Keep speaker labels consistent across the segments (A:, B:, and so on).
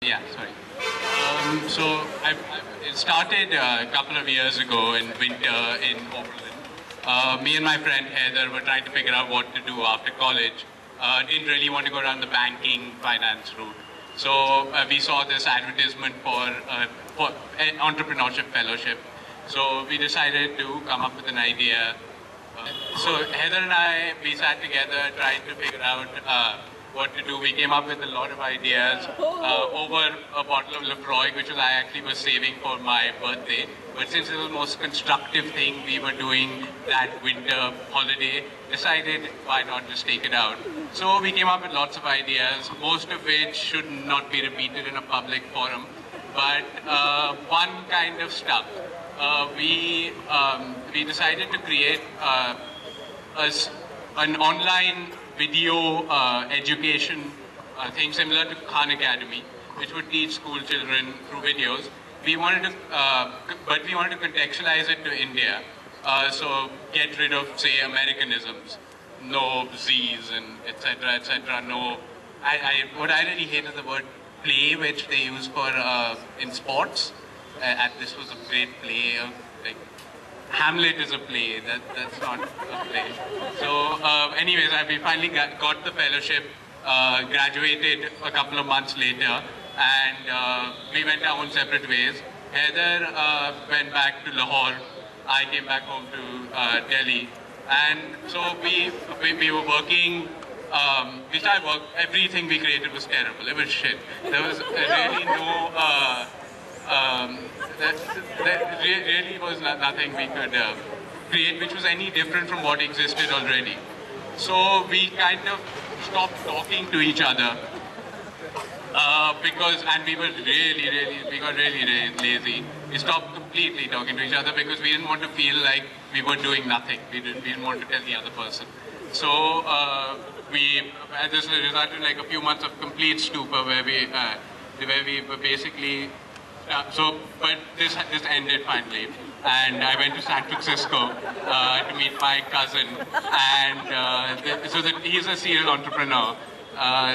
A: Yeah, sorry. It started a couple of years ago in winter in Oberlin. Me and my friend Heather were trying to figure out what to do after college. Didn't really want to go down the banking finance route. So we saw this advertisement for an entrepreneurship fellowship. So we decided to come up with an idea. So Heather and I, we sat together trying to figure out what to do. We came up with a lot of ideas over a bottle of Lefroy, which I actually was saving for my birthday. But since it was the most constructive thing we were doing that winter holiday, decided why not just take it out. So we came up with lots of ideas, most of which should not be repeated in a public forum. But one kind of stuck. We decided to create an online video education thing similar to Khan Academy, which would teach school children through videos. We wanted to, but we wanted to contextualize it to India. So get rid of, say, Americanisms, no Z's and etc. etc. No, what I really hate is the word play, which they use for in sports. This was a great play. Like Hamlet is a play. That's not a play. So, anyways, we finally got the fellowship, graduated a couple of months later, and we went our own separate ways. Heather went back to Lahore. I came back home to Delhi, and so we were working. We started work. Everything we created was terrible. It was shit. There was really no. There really was nothing we could create which was any different from what existed already. So we kind of stopped talking to each other and we got really lazy. We stopped completely talking to each other because we didn't want to feel like we were doing nothing. We didn't want to tell the other person. So this resulted in like a few months of complete stupor where we were basically. But this ended finally, and I went to San Francisco to meet my cousin, and he's a serial entrepreneur.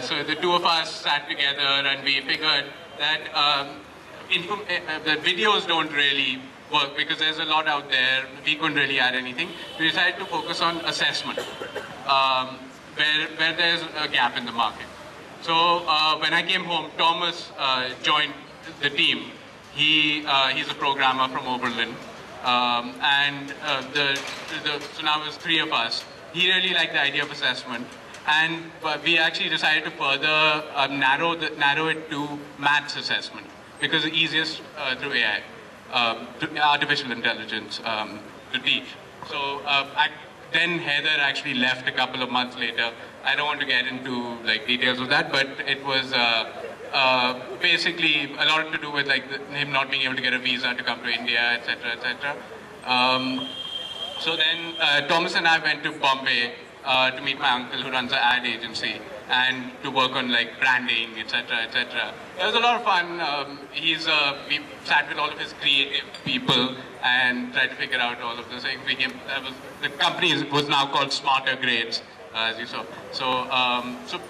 A: So the two of us sat together, and we figured that the videos don't really work because there's a lot out there. We couldn't really add anything. We decided to focus on assessment, where there's a gap in the market. So when I came home, Thomas joined the team. He's a programmer from Oberlin, so now there's three of us. He really liked the idea of assessment, and we actually decided to further narrow it to maths assessment because the easiest through AI, artificial intelligence, to teach. So then Heather actually left a couple of months later. I don't want to get into like details of that, but it was. Basically, a lot to do with like him not being able to get a visa to come to India, etc., etc. So then Thomas and I went to Bombay to meet my uncle who runs an ad agency and to work on like branding, etc., etc. It was a lot of fun. We sat with all of his creative people and tried to figure out all of those things. The company was now called Smarter Grades. As you saw. So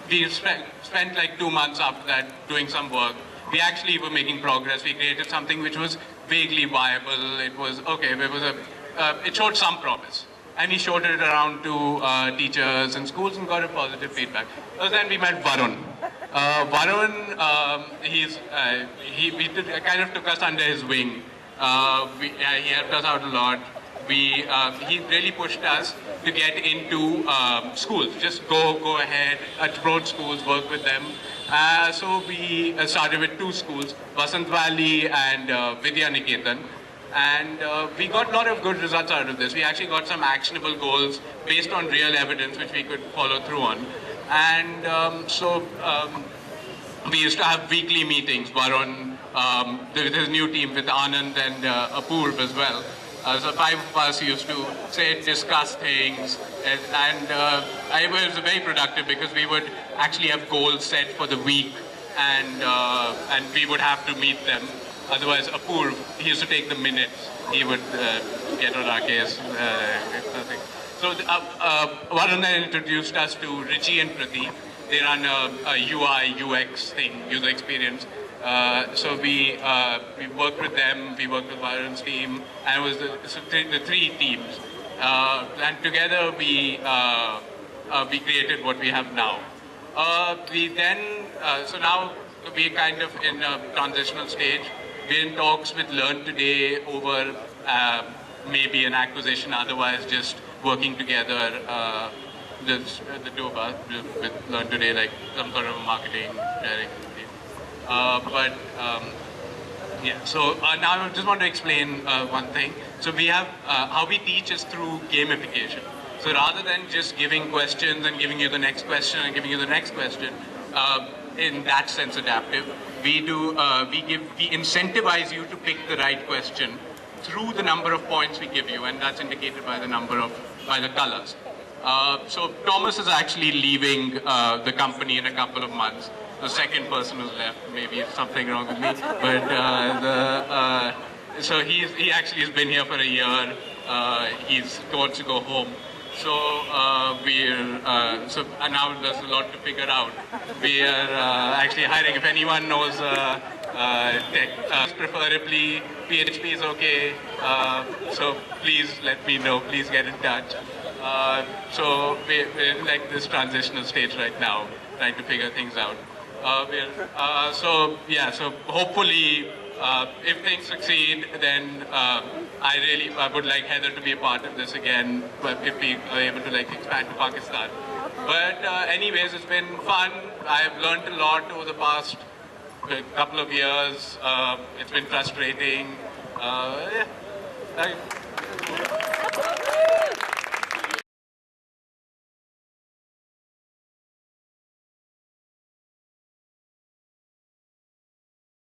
A: we spent like 2 months after that doing some work. We actually were making progress. We created something which was vaguely viable. It was okay. It showed some promise. And we showed it around to teachers and schools and got a positive feedback. So then we met Varun. Varun, kind of took us under his wing. He helped us out a lot. He really pushed us to get into schools. Just go ahead, approach schools, work with them. So we started with 2 schools, Vasant Valley and Vidya Niketan. And we got a lot of good results out of this. We actually got some actionable goals based on real evidence which we could follow through on. And we used to have weekly meetings. Varun, with his new team with Anand and Apurv as well. So 5 of us used to discuss things, and it was very productive because we would actually have goals set for the week, and we would have to meet them. Otherwise, Apurv, he used to take the minutes. He would get on our case. So Varun then introduced us to Richie and Pradeep. They run a UI, UX thing, user experience. So we worked with them, we worked with Varun's team, and it was the three teams. And together we created what we have now. So now we're kind of in a transitional stage. We're in talks with Learn Today over maybe an acquisition, otherwise just working together, the two of us with Learn Today, like some sort of a marketing sharing team. Yeah, so now I just want to explain one thing. So we have, how we teach is through gamification. So rather than just giving questions and giving you the next question and giving you the next question, in that sense adaptive, we incentivize you to pick the right question through the number of points we give you, and that's indicated by the colors. So Thomas is actually leaving the company in a couple of months. The second person who's left, maybe it's something wrong with me, but so he actually has been here for a year. He's wants to go home. So now there's a lot to figure out. We are actually hiring. If anyone knows tech, preferably PHP is okay. So please let me know. Please get in touch. So we're in like this transitional stage right now, trying to figure things out. So hopefully, if things succeed, then I would like Heather to be a part of this again, if we are able to like expand to Pakistan. But anyways, it's been fun. I've learned a lot over the past couple of years. It's been frustrating. Yeah.